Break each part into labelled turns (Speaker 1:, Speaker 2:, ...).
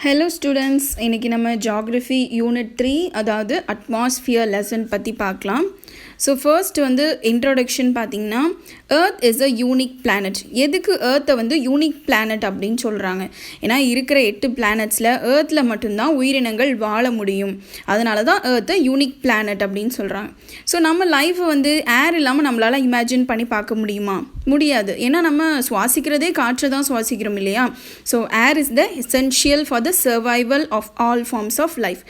Speaker 1: Hello students, இன்றைக்கி நம்ம geography unit 3 அதாவது அட்மாஸ்ஃபியர் லெசன் பற்றி பார்க்கலாம். ஸோ ஃபர்ஸ்ட் இன்ட்ரோடக்ஷன் பார்த்திங்கன்னா, earth is a unique planet. எதுக்கு எர்த்தை யூனிக் பிளானட் அப்படின்னு சொல்கிறாங்க? ஏன்னா இருக்கிற 8 பிளானட்ஸில் எர்த்தில் மட்டும்தான் உயிரினங்கள் வாழ முடியும். அதனால தான் எர்த்தை யூனிக் பிளானட் அப்படின்னு சொல்கிறாங்க. ஸோ நம்ம லைஃப்பை ஏர் இல்லாமல் நம்மளால் இமேஜின் பண்ணி பார்க்க முடியுமா? முடியாது. ஏன்னா நம்ம சுவாசிக்கிறதே காற்றை தான் சுவாசிக்கிறோம் இல்லையா? So air is the essential for the survival of all forms of life.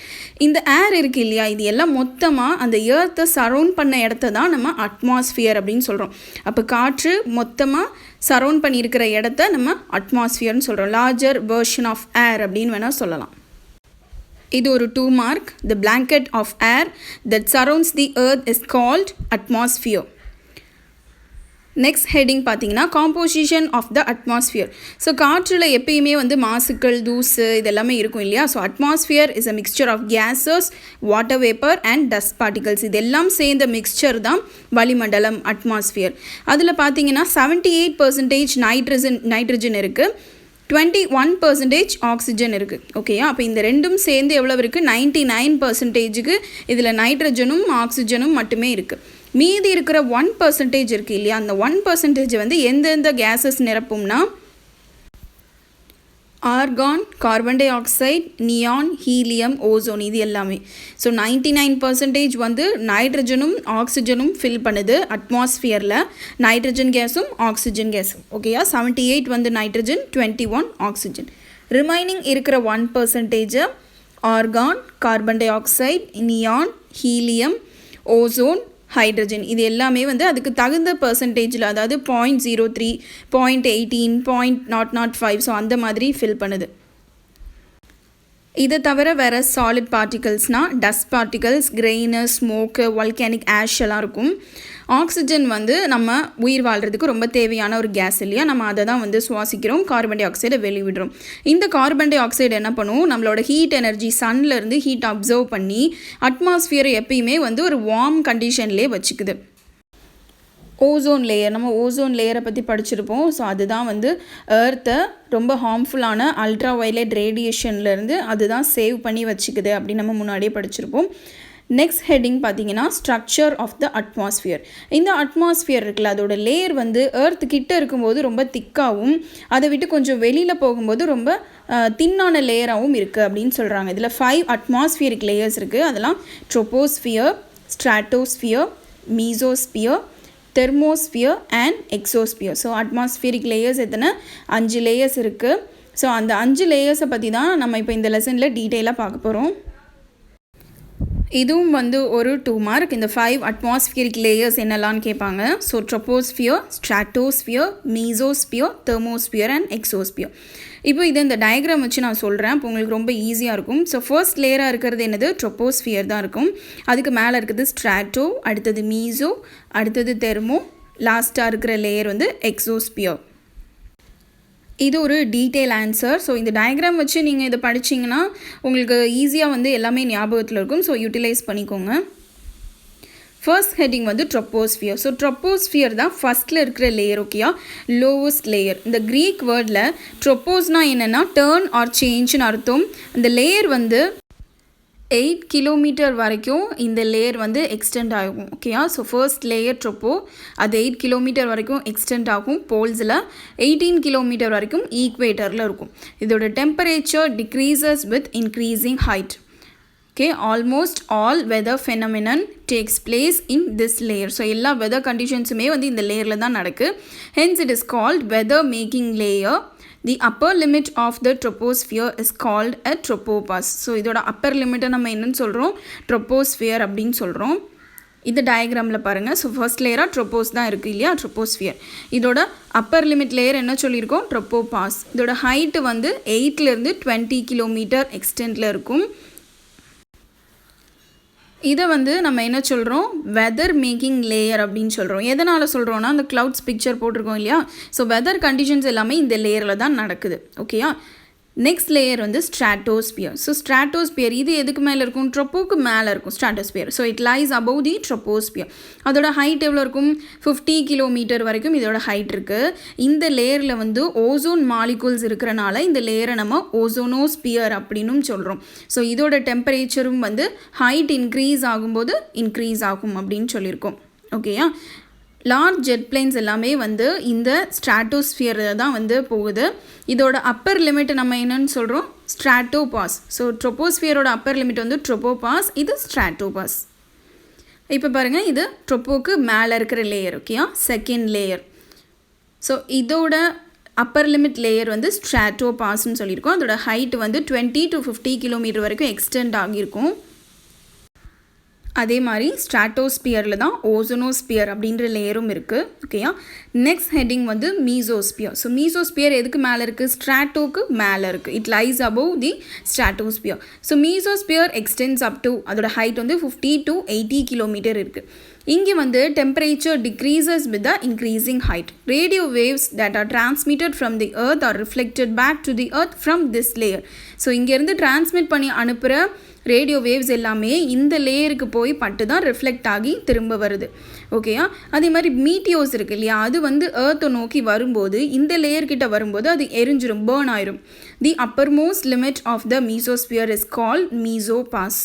Speaker 1: இந்த ஏர் இருக்குது இல்லையா, இது எல்லாம் மொத்தமாக அந்த எர்த்தை சரவுண்ட் பண்ண இடத்த தான் நம்ம அட்மாஸ்ஃபியர் அப்படின்னு சொல்கிறோம். அப்போ காற்று மொத்தமாக சரவுண்ட் பண்ணியிருக்கிற இடத்த நம்ம அட்மாஸ்ஃபியர்னு சொல்கிறோம். லார்ஜர் வெர்ஷன் ஆஃப் ஏர் அப்படின்னு வேணால் சொல்லலாம். இது ஒரு 2 mark. The blanket of air that surrounds the earth is called atmosphere. Next heading பார்த்தீங்கன்னா, composition of the atmosphere. So காற்றில் எப்பயுமே மாசுக்கள், தூசு இதெல்லாமே இருக்கும் இல்லையா? So atmosphere is a mixture of gases, water vapour and dust particles. இதெல்லாம் சேர்ந்த மிக்சர் தான் வளிமண்டலம், அட்மாஸ்ஃபியர். அதில் பார்த்தீங்கன்னா 78% நைட்ரஜன் இருக்குது, 21% ஆக்சிஜன் இருக்குது. ஓகேயா? அப்போ இந்த ரெண்டும் சேர்ந்து எவ்வளோ இருக்குது? 99%க்கு இதில் நைட்ரஜனும் ஆக்சிஜனும் மட்டுமே இருக்குது. மீதி இருக்கிற 1% இருக்குது இல்லையா, அந்த 1% எந்தெந்த கேஸஸ் நிரப்பும்னா argon, carbon dioxide, neon, helium, ozone, இது எல்லாமே. ஸோ 99% நைட்ரஜனும் ஆக்சிஜனும் ஃபில் பண்ணுது அட்மாஸ்ஃபியரில். நைட்ரஜன் கேஸும் ஆக்சிஜன் கேஸும். ஓகேயா? 78 நைட்ரஜன், 21 ஆக்சிஜன். ரிமைனிங் இருக்கிற 1% argon, carbon dioxide, neon, helium, ozone, hydrogen. இது எல்லாமே அதுக்கு தகுந்த பர்சன்டேஜில், அதாவது 0.03, 0.18, 0.005, ஸோ அந்த மாதிரி ஃபில் பண்ணுது. இதை தவிர வேறு சாலிட் பார்ட்டிகல்ஸ்னால் dust particles, grain, smoke, volcanic ash எல்லாம் இருக்கும். ஆக்சிஜன் நம்ம உயிர் வாழ்கிறதுக்கு ரொம்ப தேவையான ஒரு கேஸ் இல்லையா? நம்ம அதை தான் சுவாசிக்கிறோம், கார்பன் டை ஆக்சைடை வெளிவிடுறோம். இந்த கார்பன் டை ஆக்சைடு என்ன பண்ணும்? நம்மளோட ஹீட் எனர்ஜி, சன்லேருந்து ஹீட் அப்சர்வ் பண்ணி அட்மாஸ்ஃபியரை எப்பயுமே ஒரு வார்ம் கண்டிஷன்லேயே வச்சுக்குது. ஓசோன் லேயர், நம்ம ஓசோன் லேயரை பற்றி படிச்சிருப்போம். ஸோ அதுதான் எர்த்தை ரொம்ப ஹார்ம்ஃபுல்லான அல்ட்ரா வயலட் ரேடியேஷன்லேருந்து அதுதான் சேவ் பண்ணி வச்சுக்குது அப்படின்னு நம்ம முன்னாடியே படிச்சிருப்போம். நெக்ஸ்ட் ஹெட்டிங் பார்த்தீங்கன்னா, ஸ்ட்ரக்சர் ஆஃப் த அட்மாஸ்ஃபியர். இந்த அட்மாஸ்ஃபியர் இருக்குல்ல, அதோட லேயர் எர்த்து கிட்ட இருக்கும்போது ரொம்ப திக்காகவும், அதை விட்டு கொஞ்சம் வெளியில் போகும்போது ரொம்ப தின்னான லேயராகவும் இருக்குது அப்படின்னு சொல்கிறாங்க. இதில் 5 அட்மாஸ்ஃபியரிக் லேயர்ஸ் இருக்குது. அதெல்லாம் troposphere, stratosphere, mesosphere, thermosphere and exosphere. So atmospheric layers எத்தனை? 5 லேயர்ஸ் இருக்குது. ஸோ அந்த 5 லேயர்ஸை பற்றி தான் நம்ம இப்போ இந்த லெசனில் டீட்டெயிலாக பார்க்க போகிறோம். இதுவும் ஒரு 2 மார்க். இந்த 5 அட்மாஸ்பியரிக் லேயர்ஸ் என்னெல்லாம்னு கேட்பாங்க. So troposphere, stratosphere, mesosphere, thermosphere and exosphere. இப்போ இதை இந்த டயக்ராம் வச்சு நான் சொல்கிறேன். இப்போ உங்களுக்கு ரொம்ப ஈஸியாக இருக்கும். ஸோ ஃபர்ஸ்ட் லேயராக இருக்கிறது என்னது? ட்ரோபோஸ்பியர் தான் இருக்கும். அதுக்கு மேலே இருக்குது ஸ்ட்ராட்டோ, அடுத்தது மீசோ, அடுத்தது தெர்மோ, லாஸ்ட்டாக இருக்கிற லேயர் எக்ஸோஸ்பியர். இது ஒரு டீட்டெயில் ஆன்சர். ஸோ இந்த டயக்ராம் வச்சு நீங்கள் இதை படிச்சிங்கன்னா உங்களுக்கு ஈஸியாக எல்லாமே ஞாபகத்தில் இருக்கும். ஸோ யூட்டிலைஸ் பண்ணிக்கோங்க. First heading troposphere. So troposphere தான் ஃபஸ்ட்டில் இருக்கிற லேயர். ஓகேயா? Lowest layer. இந்த க்ரீக் வேர்டில் ட்ரோபோஸ்னால் என்னென்னா டேர்ன் ஆர் சேஞ்சுன்னு அர்த்தம். இந்த லேயர் 8 கிலோமீட்டர் வரைக்கும் இந்த லேயர் எக்ஸ்டெண்ட் ஆகும். ஓகேயா? ஸோ ஃபர்ஸ்ட் லேயர் ட்ரோப்போ, அது 8 கிலோமீட்டர் வரைக்கும் எக்ஸ்டெண்ட் ஆகும். போல்ஸில் 18 கிலோமீட்டர் வரைக்கும் ஈக்வேட்டரில் இருக்கும். இதோட temperature decreases with increasing height. Okay, almost all weather phenomenon takes place in this layer. So எல்லா வெதர் கண்டிஷன்ஸுமே இந்த லேயரில் தான் நடக்குது. Hence it is called weather making layer. The upper limit of the troposphere is called a tropopause. So இதோட அப்பர் லிமிட்டை நம்ம என்னன்னு சொல்கிறோம்? ட்ரோபோஸ்பியர் அப்படின்னு சொல்கிறோம். இந்த டயக்ராமில் பாருங்கள். ஸோ ஃபர்ஸ்ட் லேயராக ட்ரோபோஸ் தான் இருக்குது இல்லையா? ட்ரோபோஸ்பியர். இதோட அப்பர் லிமிட் லேயர் என்ன சொல்லியிருக்கோம்? ட்ரோபோபாஸ். இதோட ஹைட்டு 8லேருந்து 20 கிலோமீட்டர் எக்ஸ்டென்ட்டில் இருக்கும். இதை நம்ம என்ன சொல்கிறோம்? வெதர் மேக்கிங் லேயர் அப்படின்னு சொல்கிறோம். எதனால் சொல்கிறோன்னா, அந்த க்ளவுட்ஸ் பிக்சர் போட்டிருக்கோம் இல்லையா? ஸோ வெதர் கண்டிஷன்ஸ் எல்லாமே இந்த லேயரில் தான் நடக்குது. ஓகேயா? நெக்ஸ்ட் லேயர் வந்து ஸ்ட்ராட்டோஸ்பியர். ஸோ ஸ்ட்ராட்டோஸ்பியர் இது எதுக்கு மேலே இருக்கும்? ட்ரோப்போக்கு மேலே இருக்கும் stratosphere. So it lies above the troposphere. அதோட ஹைட் எவ்வளோ இருக்கும்? 50 கிலோமீட்டர் வரைக்கும் இதோட ஹைட் இருக்குது. இந்த லேயரில் வந்து ஓசோன் மாலிகூல்ஸ் இருக்கிறனால இந்த லேயரை நம்ம ஓசோனோஸ்பியர் அப்படின்னும் சொல்கிறோம். ஸோ இதோட டெம்பரேச்சரும் வந்து ஹைட் இன்க்ரீஸ் ஆகும்போது இன்க்ரீஸ் ஆகும் அப்படின்னு சொல்லியிருக்கோம். ஓகேயா? லார்ஜ் ஜெட் பிளேன்ஸ் எல்லாமே வந்து இந்த ஸ்ட்ராட்டோஸ்பியரில் தான் வந்து போகுது. இதோட அப்பர் லிமிட் நம்ம என்னன்னு சொல்கிறோம்? ஸ்ட்ராட்டோபாஸ். ஸோ ட்ரோப்போஸ்பியரோட அப்பர் லிமிட் வந்து ட்ரோப்போபாஸ், இது ஸ்ட்ராட்டோபாஸ். இப்போ பாருங்கள், இது ட்ரோப்போக்கு மேலே இருக்கிற லேயர். ஓகேயா? Second layer. ஸோ இதோட அப்பர் லிமிட் லேயர் வந்து ஸ்ட்ராட்டோபாஸ்ன்னு சொல்லியிருக்கோம். அதோட ஹைட் வந்து 20 to 50 கிலோமீட்டர் வரைக்கும் எக்ஸ்டெண்ட் ஆகியிருக்கும். அதே மாதிரி ஸ்ட்ராட்டோஸ்பியரில் தான் ஓசோனோஸ்பியர் அப்படின்ற லேயரும் இருக்குது. ஓகேயா? நெக்ஸ்ட் ஹெட்டிங் வந்து மீசோஸ்பியர். ஸோ மீசோஸ்பியர் எதுக்கு மேலே இருக்குது? ஸ்ட்ராட்டோக்கு மேலே இருக்குது. It lies above the stratosphere. So mesosphere extends up to, அதோட ஹைட் வந்து 50 to 80 கிலோமீட்டர் இருக்குது. இங்கே வந்து temperature decreases with the increasing height. Radio waves that are transmitted from the earth are reflected back to the earth from this layer. So இங்கேருந்து transmit பண்ணி அனுப்புகிற radio waves எல்லாமே இந்த லேயருக்கு போய் பட்டு தான் ரிஃப்ளெக்ட் ஆகி திரும்ப வருது. ஓகேயா? அதே மாதிரி மீட்டியோஸ் இருக்குது இல்லையா, அது வந்து எர்த்தை நோக்கி வரும்போது இந்த லேயர்கிட்ட வரும்போது அது எரிஞ்சிரும், பேர்ன் ஆயிரும். The upper most limit of the mesosphere is called mesopause.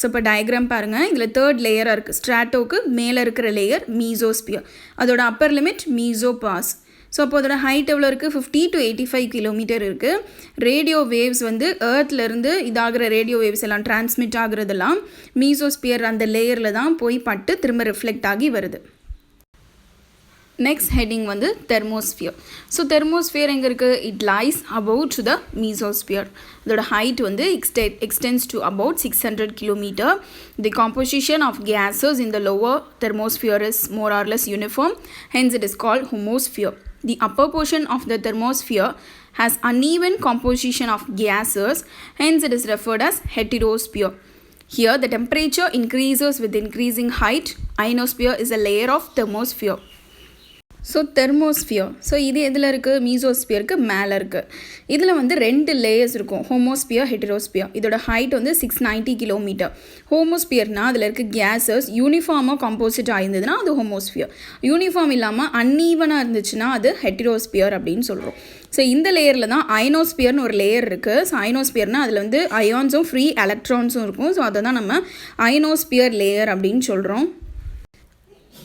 Speaker 1: So இப்போ டயக்ராம் பாருங்கள், இதில் தேர்ட் லேயராக இருக்குது. ஸ்ட்ராட்டோக்கு மேலே இருக்கிற லேயர் மீசோஸ்பியர், அதோட அப்பர் லிமிட் மீசோபாஸ். ஸோ அப்போ அதோட ஹைட் எவ்வளோ இருக்குது? 50 to 85 கிலோமீட்டர் இருக்குது. ரேடியோ வேவ்ஸ் வந்து எர்த்லேருந்து இதாகிற ரேடியோ வேவ்ஸ் எல்லாம் டிரான்ஸ்மிட் ஆகுறதெல்லாம் மீசோஸ்பியர் அந்த லேயரில் தான் போய் பட்டு திரும்ப ரிஃப்ளெக்ட் ஆகி வருது. நெக்ஸ்ட் ஹெட்டிங் வந்து தெர்மோஸ்பியர். ஸோ தெர்மோஸ்பியர் எங்கே இருக்குது? It lies about to the mesosphere. அதோட ஹைட் வந்து extends to about 600 kilometre. The composition of gases in the lower thermosphere is more or less uniform, hence it is called homosphere. The upper portion of the thermosphere has uneven composition of gases, hence it is referred as heterosphere. Here the temperature increases with increasing height. Ionosphere is a layer of thermosphere. So thermosphere. So இது எதில் இருக்குது? மீசோஸ்பியருக்கு மேலே இருக்குது. இதில் வந்து 2 layers இருக்கும், ஹோமோஸ்பியர், ஹெட்டரோஸ்பியர். இதோட height வந்து 690 கிலோமீட்டர். ஹோமோஸ்பியர்னால் அதில் இருக்க கேஸஸ் யூனிஃபார்மாக கம்போசிட் ஆயிருந்ததுன்னா அது ஹோமோஸ்பியர். யூனிஃபார்ம் இல்லாமல் அன்ஈவனாக இருந்துச்சுன்னா அது ஹெட்டரோஸ்பியர் அப்படின்னு சொல்கிறோம். ஸோ இந்த லேயரில் தான் அயனோஸ்பியர்னு ஒரு லேயர் இருக்குது. ஸோ அயனோஸ்பியர்னால் அதில் வந்து அயான்ஸும் ஃப்ரீ எலக்ட்ரான்ஸும் இருக்கும். ஸோ அதை தான் நம்ம அயனோஸ்பியர் லேயர் அப்படின்னு சொல்கிறோம்.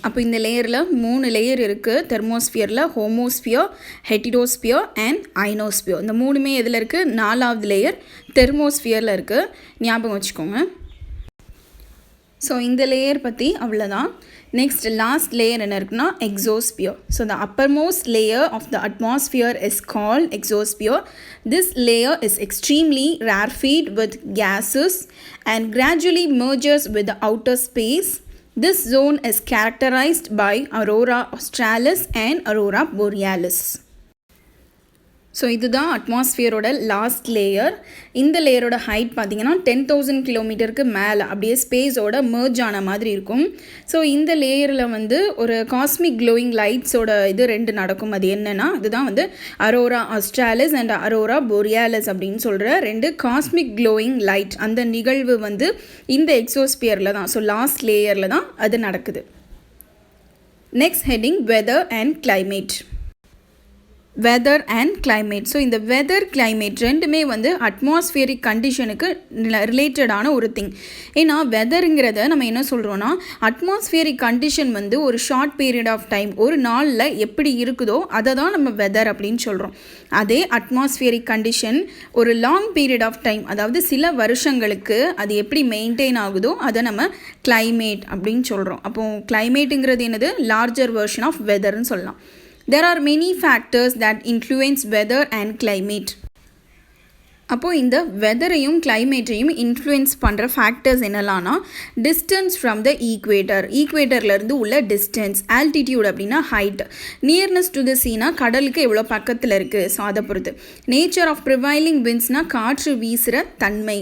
Speaker 1: அப்போ இந்த லேயரில் 3 லேயர் இருக்குது தெர்மோஸ்பியரில்: ஹோமோஸ்பியர், ஹெட்டிரோஸ்பியர் அண்ட் அயனோஸ்பியர். இந்த 3மே எதில் இருக்குது? 4வது லேயர் தெர்மோஸ்பியரில் இருக்குது. ஞாபகம் வச்சுக்கோங்க. ஸோ இந்த லேயர் பற்றி அவ்வளோதான். நெக்ஸ்ட் லாஸ்ட் லேயர் என்ன இருக்குன்னா exosphere. So the uppermost layer of the atmosphere is called exosphere. This layer is extremely rarefied with gases and gradually merges with the outer space. This zone is characterized by aurora australis and aurora borealis. So இதுதான் அட்மாஸ்பியரோட last layer. இந்த லேயரோட height பார்த்திங்கன்னா 10,000 கிலோமீட்டருக்கு மேலே அப்படியே ஸ்பேஸோட merge ஆன மாதிரி இருக்கும். So இந்த லேயரில் வந்து ஒரு காஸ்மிக் க்ளோயிங் லைட்ஸோட இது 2 நடக்கும். அது என்னென்னா இதுதான் வந்து Arora australis and Arora borealis அப்படின்னு சொல்கிற 2 காஸ்மிக் க்ளோயிங் லைட். அந்த நிகழ்வு வந்து இந்த எக்ஸோஸ்பியரில் தான், ஸோ லாஸ்ட் லேயரில் தான் அது நடக்குது. Next heading weather and climate. Weather and climate. So இந்த வெதர் கிளைமேட் ரெண்டுமே வந்து அட்மாஸ்பியரிக் கண்டிஷனுக்கு ரிலேட்டடான ஒரு திங். ஏன்னா வெதருங்கிறத நம்ம என்ன சொல்கிறோன்னா அட்மாஸ்பியரிக் கண்டிஷன் வந்து ஒரு ஷார்ட் பீரியட் ஆஃப் டைம், ஒரு நாளில் எப்படி இருக்குதோ அதை தான் நம்ம வெதர் அப்படின்னு சொல்கிறோம். அதே அட்மாஸ்பியரிக் கண்டிஷன் ஒரு லாங் பீரியட் ஆஃப் டைம், அதாவது சில வருஷங்களுக்கு அது எப்படி மெயின்டைன் ஆகுதோ அதை நம்ம கிளைமேட் அப்படின்னு சொல்கிறோம். அப்போது கிளைமேட்டுங்கிறது என்னது? லார்ஜர் வெர்ஷன் ஆஃப் வெதர்னு சொல்லலாம். There are many factors that influence weather and climate. அப்போது இந்த வெதரையும் கிளைமேட்டையும் இன்ஃப்ளூயன்ஸ் பண்ணுற ஃபேக்டர்ஸ் என்னெல்லாம்னா டிஸ்டன்ஸ் ஃப்ரம் த ஈக்குவேட்டர், ஈக்குவேட்டர்லேருந்து உள்ள டிஸ்டன்ஸ், ஆல்டிடியூட் அப்படின்னா ஹைட், நியர்னஸ் டு த சீனா கடலுக்கு எவ்வளோ பக்கத்தில் இருக்குது, ஸோ அதை பொறுத்து. நேச்சர் ஆஃப் ப்ரிவைலிங் விண்ட்ஸ்னால் காற்று வீசுகிற தன்மை,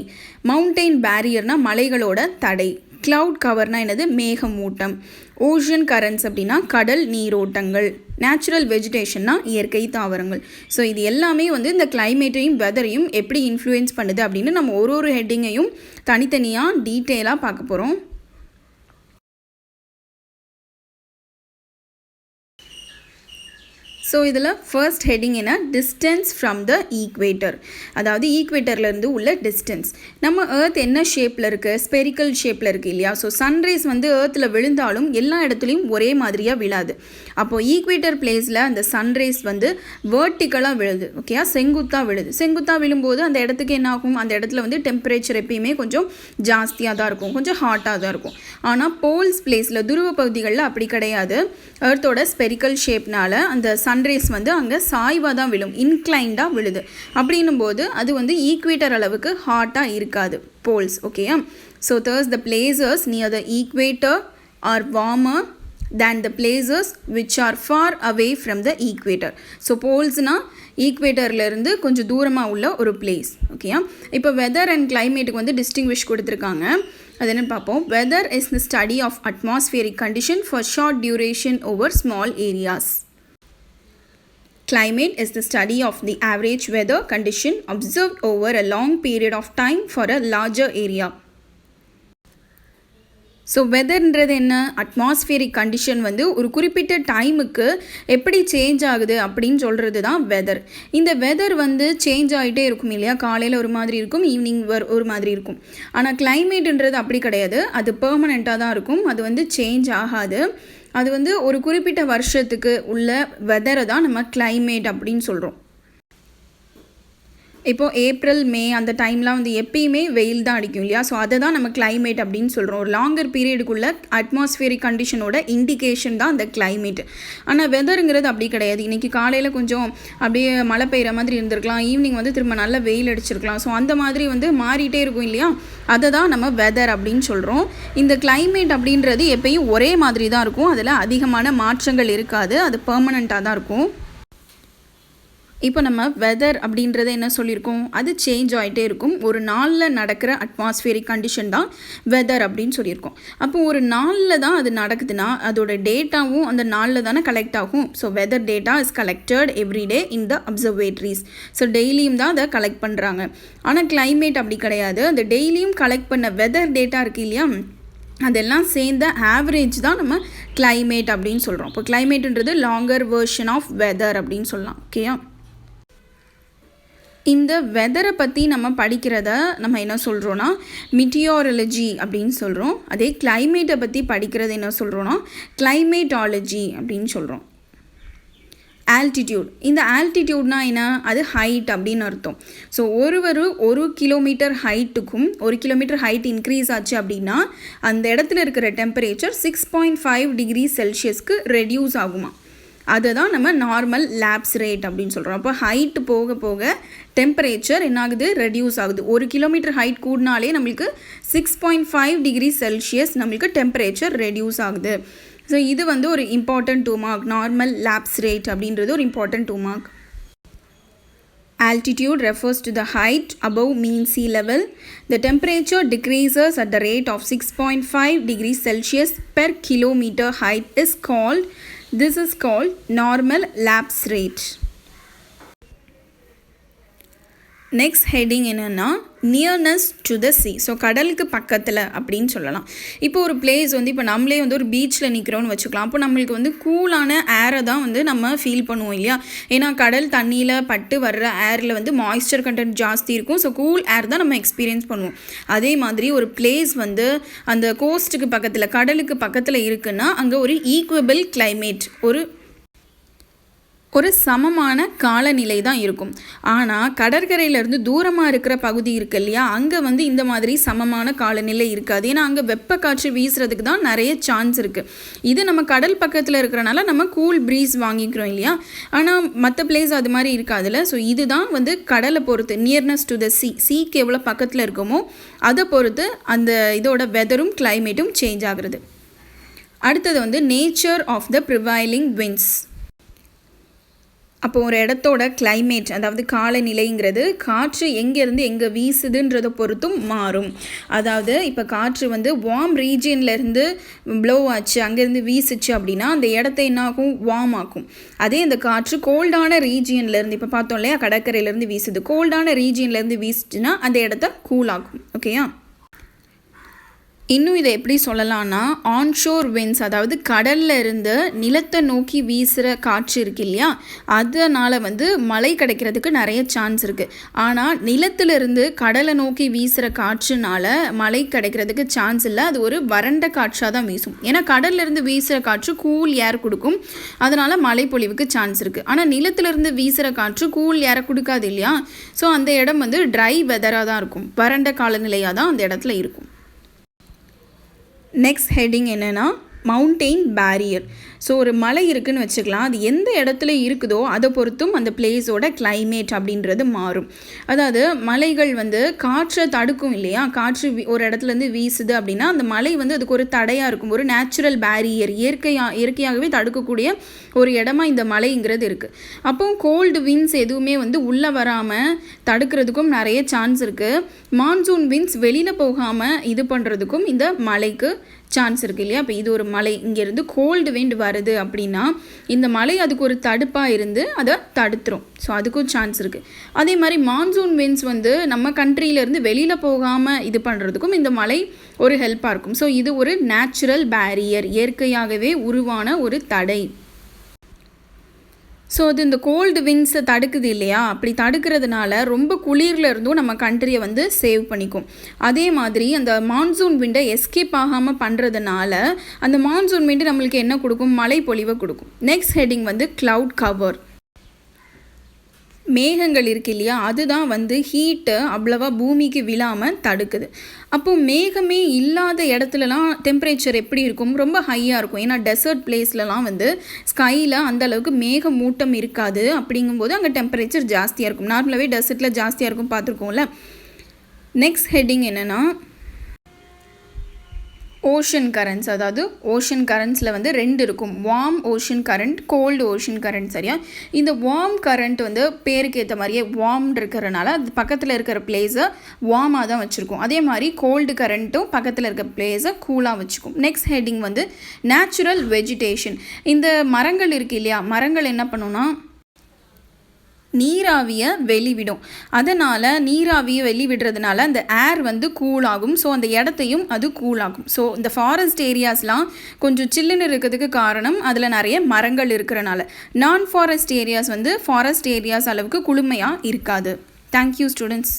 Speaker 1: மவுண்டெயின் பேரியர்னால் மலைகளோட தடை, கிளவுட் கவர்னால் என்னது? மேகமூட்டம், ஓஷன் கரண்ட்ஸ் அப்படின்னா கடல் நீரோட்டங்கள், நேச்சுரல் வெஜிடேஷன்னா இயற்கை தாவரங்கள். ஸோ இது எல்லாமே வந்து இந்த கிளைமேட்டையும் வெதரையும் எப்படி இன்ஃப்ளூயன்ஸ் பண்ணுது அப்படின்னு நம்ம ஒரு ஹெட்டிங்கையும் தனித்தனியாக டீட்டெயிலாக பார்க்க போகிறோம். ஸோ இதில் ஃபர்ஸ்ட் ஹெட்டிங் என்ன, டிஸ்டன்ஸ் ஃப்ரம் த ஈக்வேட்டர், அதாவது ஈக்வேட்டர்லேருந்து உள்ள டிஸ்டன்ஸ். நம்ம ஏர்த் என்ன ஷேப்பில் இருக்குது, ஸ்பெரிக்கல் ஷேப்பில் இருக்குது இல்லையா. ஸோ சன்ரைஸ் வந்து ஏர்த்தில் விழுந்தாலும் எல்லா இடத்துலையும் ஒரே மாதிரியாக விழாது. அப்போது ஈக்வேட்டர் பிளேஸில் அந்த சன்ரைஸ் வந்து வேர்ட்டிக்கலாக விழுது, ஓகேயா, செங்குத்தாக விழுது. செங்குத்தாக விழும்போது அந்த இடத்துக்கு என்ன ஆகும், அந்த இடத்துல வந்து டெம்பரேச்சர் எப்பயுமே கொஞ்சம் ஜாஸ்தியாக தான் இருக்கும், கொஞ்சம் ஹாட்டாக தான் இருக்கும். ஆனால் போல்ஸ் பிளேஸில், துருவ பகுதிகளில் அப்படி கிடையாது. எர்த்தோட ஸ்பெரிக்கல் ஷேப்னால அந்த சன்ரைஸ் வந்து அங்கே சாய்வாக தான் விழும், இன்க்ளைண்டாக விழுது. அப்படின்னும் போது அது வந்து ஈக்வேட்டர் அளவுக்கு ஹாட்டாக இருக்காது போல்ஸ், ஓகேயா. So thus the places near the equator are warmer than the places which are far away from the equator. So போல்ஸ்னால் ஈக்வேட்டர்லேருந்து கொஞ்சம் தூரமாக உள்ள ஒரு பிளேஸ், ஓகேயா. இப்போ வெதர் அண்ட் கிளைமேட்டுக்கு வந்து டிஸ்டிங்விஷ் கொடுத்துருக்காங்க. அது என்னன்னு பார்ப்போம். Weather is the study of atmospheric condition for short duration over small areas. Climate is the study of the average weather condition observed over a long period of time for a larger area. So வெதர்ன்றது என்ன, atmospheric condition வந்து ஒரு குறிப்பிட்ட டைமுக்கு எப்படி change ஆகுது அப்படின்னு சொல்கிறது தான் வெதர். இந்த வெதர் வந்து சேஞ்ச் ஆகிட்டே இருக்கும் இல்லையா, காலையில் ஒரு மாதிரி இருக்கும், ஈவினிங் ஒரு மாதிரி இருக்கும். ஆனால் கிளைமேட்டுன்றது அப்படி கிடையாது, அது பெர்மனெண்ட்டாக தான் இருக்கும், அது வந்து சேஞ்ச் ஆகாது. அது வந்து ஒரு குறிப்பிட்ட வருஷத்துக்கு உள்ள வெதரை தான் நம்ம கிளைமேட் அப்படின்னு சொல்கிறோம். இப்போது ஏப்ரல் மே அந்த டைம்லாம் வந்து எப்பயுமே வெயில் தான் அடிக்கும் இல்லையா. ஸோ அதை தான் நம்ம கிளைமேட் அப்படின்னு சொல்கிறோம். ஒரு லாங்கர் பீரியடுக்குள்ள அட்மாஸ்பியரிக் கண்டிஷனோட இண்டிகேஷன் தான் அந்த கிளைமேட். ஆனால் வெதருங்கிறது அப்படி கிடையாது. இன்றைக்கி காலையில் கொஞ்சம் அப்படியே மழை பெய்கிற மாதிரி இருந்திருக்கலாம், ஈவினிங் வந்து திரும்ப நல்ல வெயில் அடிச்சிருக்கலாம். ஸோ அந்த மாதிரி வந்து மாறிட்டே இருக்கும் இல்லையா, அதை தான் நம்ம வெதர் அப்படின்னு சொல்கிறோம். இந்த கிளைமேட் அப்படின்றது எப்பயும் ஒரே மாதிரி தான் இருக்கும், அதில் அதிகமான மாற்றங்கள் இருக்காது, அது பெர்மனண்ட்டாக தான் இருக்கும். இப்போ நம்ம வெதர் அப்படின்றத என்ன சொல்லியிருக்கோம், அது சேஞ்ச் ஆகிட்டே இருக்கும். ஒரு நாளில் நடக்கிற அட்மாஸ்பியரிக் கண்டிஷன் தான் வெதர் அப்படின்னு சொல்லியிருக்கோம். அப்போ ஒரு நாளில் தான் அது நடக்குதுன்னா அதோட டேட்டாவும் அந்த நாளில் தானே கலெக்ட் ஆகும். So weather data is collected every day in the observatories. So டெய்லியும் தான் அதை கலெக்ட் பண்ணுறாங்க. ஆனால் கிளைமேட் அப்படி கிடையாது. அந்த டெய்லியும் கலெக்ட் பண்ண வெதர் டேட்டா இருக்குது இல்லையா, அதெல்லாம் சேர்ந்த ஆவரேஜ் தான் நம்ம கிளைமேட் அப்படின்னு சொல்கிறோம். இப்போ கிளைமேட்டுன்றது லாங்கர் வேர்ஷன் ஆஃப் வெதர் அப்படின்னு சொல்லலாம், ஓகேயா. இந்த வெதரை பற்றி நம்ம படிக்கிறத நம்ம என்ன சொல்கிறோன்னா மிட்டியோரலஜி அப்படின்னு சொல்கிறோம். அதே கிளைமேட்டை பற்றி படிக்கிறது என்ன சொல்கிறோன்னா கிளைமேட்டாலஜி அப்படின்னு சொல்கிறோம். ஆல்டிடியூட், இந்த ஆல்டிடியூட்னா என்ன, அது ஹைட் அப்படின்னு அர்த்தம். ஸோ ஒரு கிலோமீட்டர் ஹைட்டுக்கும் 1 கிலோமீட்டர் ஹைட் இன்க்ரீஸ் ஆச்சு அப்படின்னா அந்த இடத்துல இருக்கிற டெம்பரேச்சர் 6.5 டிகிரி செல்சியஸ்க்கு ரெடியூஸ் ஆகுமா. அதை தான் நம்ம நார்மல் லேப்ஸ் ரேட் அப்படின்னு சொல்கிறோம். அப்போ ஹைட் போக போக டெம்பரேச்சர் என்ன ஆகுது, ரெடியூஸ் ஆகுது. 1 கிலோமீட்டர் ஹைட் கூடினாலே நம்மளுக்கு 6.5 டிகிரி செல்சியஸ் நம்மளுக்கு டெம்பரேச்சர் ரெடியூஸ் ஆகுது. ஸோ இது வந்து ஒரு important 2 mark. Normal labs rate அப்படின்றது ஒரு important 2 mark. Altitude refers to the height above mean sea level. The temperature decreases at the rate of 6.5 degrees Celsius per kilometer height this is called normal lapse rate. Next heading என்னென்னா nearness to the sea. So கடலுக்கு பக்கத்தில் அப்படின்னு சொல்லலாம். இப்போ ஒரு place வந்து இப்போ நம்மளே வந்து ஒரு பீச்சில் நிற்கிறோன்னு வச்சுக்கலாம். அப்போ நம்மளுக்கு வந்து கூலான ஏரை தான் வந்து நம்ம ஃபீல் பண்ணுவோம் இல்லையா. ஏன்னா கடல் தண்ணியில் பட்டு வர்ற ஏரில் வந்து மாய்ஸ்சர் கண்டென்ட் ஜாஸ்தி இருக்கும். ஸோ கூல் ஏர் தான் நம்ம எக்ஸ்பீரியன்ஸ் பண்ணுவோம். அதே மாதிரி ஒரு பிளேஸ் வந்து அந்த கோஸ்ட்டுக்கு பக்கத்தில், கடலுக்கு பக்கத்தில் இருக்குன்னா அங்கே ஒரு ஈக்குவபிள் கிளைமேட், ஒரு சமமான காலநிலை தான் இருக்கும். ஆனால் கடற்கரையிலேருந்து தூரமாக இருக்கிற பகுதி இருக்குது இல்லையா, அங்கே வந்து இந்த மாதிரி சமமான காலநிலை இருக்காது. ஏன்னா அங்கே வெப்ப காற்று வீசுறதுக்கு தான் நிறைய சான்ஸ் இருக்குது. இது நம்ம கடல் பக்கத்தில் இருக்கிறனால நம்ம கூல் ப்ரீஸ் வாங்கிக்கிறோம் இல்லையா. ஆனால் மற்ற பிளேஸ் அது மாதிரி இருக்காதுல்ல. ஸோ இதுதான் வந்து கடலை பொறுத்து, நியர்னஸ் டு த சீக்கு எவ்வளோ பக்கத்தில் இருக்குமோ அதை பொறுத்து அந்த இதோட வெதரும் கிளைமேட்டும் சேஞ்ச் ஆகுறது. அடுத்தது வந்து nature of the prevailing winds. அப்போ ஒரு இடத்தோட கிளைமேட், அதாவது காலநிலைங்கிறது காற்று எங்கேருந்து எங்கே வீசுதுன்றதை பொறுத்தும் மாறும். அதாவது இப்போ காற்று வந்து வார்ம் ரீஜியன்லேருந்து ப்ளோ ஆச்சு, அங்கேருந்து வீசுச்சு அப்படின்னா அந்த இடத்த என்ன ஆகும், வார்ம் ஆக்கும். அதே இந்த காற்று கோல்டான ரீஜியன்லேருந்து, இப்போ பார்த்தோம் இல்லையா, கடற்கரையிலேருந்து வீசுது, கோல்டான ரீஜியன்லேருந்து வீசுச்சுன்னா அந்த இடத்த கூல் ஆக்கும். ஓகேயா? இன்னும் இதை எப்படி சொல்லலாம்னா, ஆன்ஷோர் விண்ட்ஸ், அதாவது கடலில் இருந்து நிலத்தை நோக்கி வீசுகிற காற்று இருக்கு இல்லையா, அதனால் வந்து மழை கிடைக்கிறதுக்கு நிறைய சான்ஸ் இருக்குது. ஆனால் நிலத்திலிருந்து கடலை நோக்கி வீசுகிற காற்றுனால மழை கிடைக்கிறதுக்கு சான்ஸ் இல்லை. அது ஒரு வறண்ட காற்றாக தான் வீசும். ஏன்னா கடல்லேருந்து வீசுகிற காற்று கூல் ஏர் கொடுக்கும், அதனால் மழை பொழிவுக்கு சான்ஸ் இருக்குது. ஆனால் நிலத்திலிருந்து வீசுகிற காற்று கூல் ஏரை கொடுக்காது இல்லையா, ஸோ அந்த இடம் வந்து ட்ரை வெதராக தான் இருக்கும், வறண்ட காலநிலையாக தான் அந்த இடத்துல இருக்கும். நெக்ஸ்ட் ஹெட்டிங் என்னென்னா மவுண்டெயின் பேரியர். ஸோ ஒரு மலை இருக்குதுன்னு வச்சுக்கலாம், அது எந்த இடத்துல இருக்குதோ அதை பொறுத்தும் அந்த பிளேஸோட கிளைமேட் அப்படின்றது மாறும். அதாவது மலைகள் வந்து காற்றை தடுக்கும் இல்லையா, காற்று ஒரு இடத்துலேருந்து வீசுது அப்படின்னா அந்த மலை வந்து அதுக்கு ஒரு தடையாக இருக்கும், ஒரு நேச்சுரல் பேரியர், இயற்கையாகவே தடுக்கக்கூடிய ஒரு இடமா இந்த மலைங்கிறது இருக்குது. அப்போ கோல்டு விண்ட்ஸ் எதுவுமே வந்து உள்ளே வராமல் தடுக்கிறதுக்கும் நிறைய சான்ஸ் இருக்குது. மான்சூன் விண்ட்ஸ் வெளியில் போகாமல் இது பண்ணுறதுக்கும் இந்த மலைக்கு சான்ஸ் இருக்குது இல்லையா. இப்போ இது ஒரு மலை, இங்கேருந்து கோல்டு விண்ட் வருது அப்படின்னா இந்த மலை அதுக்கு ஒரு தடுப்பாக இருந்து அதை தடுத்துரும். ஸோ அதுக்கும் சான்ஸ் இருக்குது. அதே மாதிரி மான்சூன் விண்ட்ஸ் வந்து நம்ம கண்ட்ரியிலேருந்து வெளியில் போகாமல் இது பண்ணுறதுக்கும் இந்த மலை ஒரு ஹெல்ப்பாக இருக்கும். ஸோ இது ஒரு நேச்சுரல் பேரியர், இயற்கையாகவே உருவான ஒரு தடை. ஸோ அது இந்த கோல்டு விண்ட்ஸை தடுக்குது இல்லையா, அப்படி தடுக்கிறதுனால ரொம்ப குளிரில் இருந்தும் நம்ம கண்ட்ரியை வந்து சேவ் பண்ணிக்கும். அதே மாதிரி அந்த மான்சூன் விண்டை எஸ்கேப் ஆகாமல் பண்ணுறதுனால அந்த மான்சூன் விண்டு நம்மளுக்கு என்ன கொடுக்கும், மழை பொழிவை கொடுக்கும். நெக்ஸ்ட் ஹெட்டிங் வந்து க்ளவுட் கவர். மேகங்கள் இருக்கு இல்லையா, அதுதான் வந்து ஹீட்டை அவ்வளவா பூமிக்கு விழாமல் தடுக்குது. அப்போது மேகமே இல்லாத இடத்துலலாம் டெம்பரேச்சர் எப்படி இருக்கும், ரொம்ப ஹையாக இருக்கும். ஏன்னா டெசர்ட் பிளேஸ்லலாம் வந்து ஸ்கையில் அந்தளவுக்கு மேக மூட்டம் இருக்காது. அப்படிங்கும்போது அங்கே டெம்பரேச்சர் ஜாஸ்தியாக இருக்கும். நார்மலாகவே டெசர்ட்டில் ஜாஸ்தியாக இருக்கும், பார்த்துருக்கோம்ல. நெக்ஸ்ட் ஹெட்டிங் என்னென்னா ஓஷன் கரண்ட்ஸ். அதாவது ஓஷன் கரண்ட்ஸில் வந்து ரெண்டு இருக்கும், warm ocean current, cold ocean current. சரியா? இந்த வார்ம் கரண்ட் வந்து பேருக்கு ஏற்ற மாதிரியே வார்ம் இருக்கிறனால அது பக்கத்தில் இருக்கிற பிளேஸை வார்மாக தான் வச்சுருக்கும். அதே மாதிரி கோல்டு கரண்ட்டும் பக்கத்தில் இருக்கிற பிளேஸை கூலாக வச்சுக்கும். நெக்ஸ்ட் ஹெட்டிங் வந்து நேச்சுரல் வெஜிடேஷன். இந்த மரங்கள் இருக்கு இல்லையா, மரங்கள் என்ன பண்ணுன்னா நீராவியை வெளிவிடும். அதனால் நீராவியை வெளிவிடுறதுனால அந்த ஏர் வந்து கூலாகும். ஸோ அந்த இடத்தையும் அது கூலாகும். ஸோ இந்த ஃபாரஸ்ட் ஏரியாஸ்லாம் கொஞ்சம் சில்லுன்னு இருக்கிறதுக்கு காரணம் அதில் நிறைய மரங்கள் இருக்கிறனால. நான் ஃபாரஸ்ட் ஏரியாஸ் வந்து ஃபாரஸ்ட் ஏரியாஸ் அளவுக்கு குளுமையாக இருக்காது. Thank you students.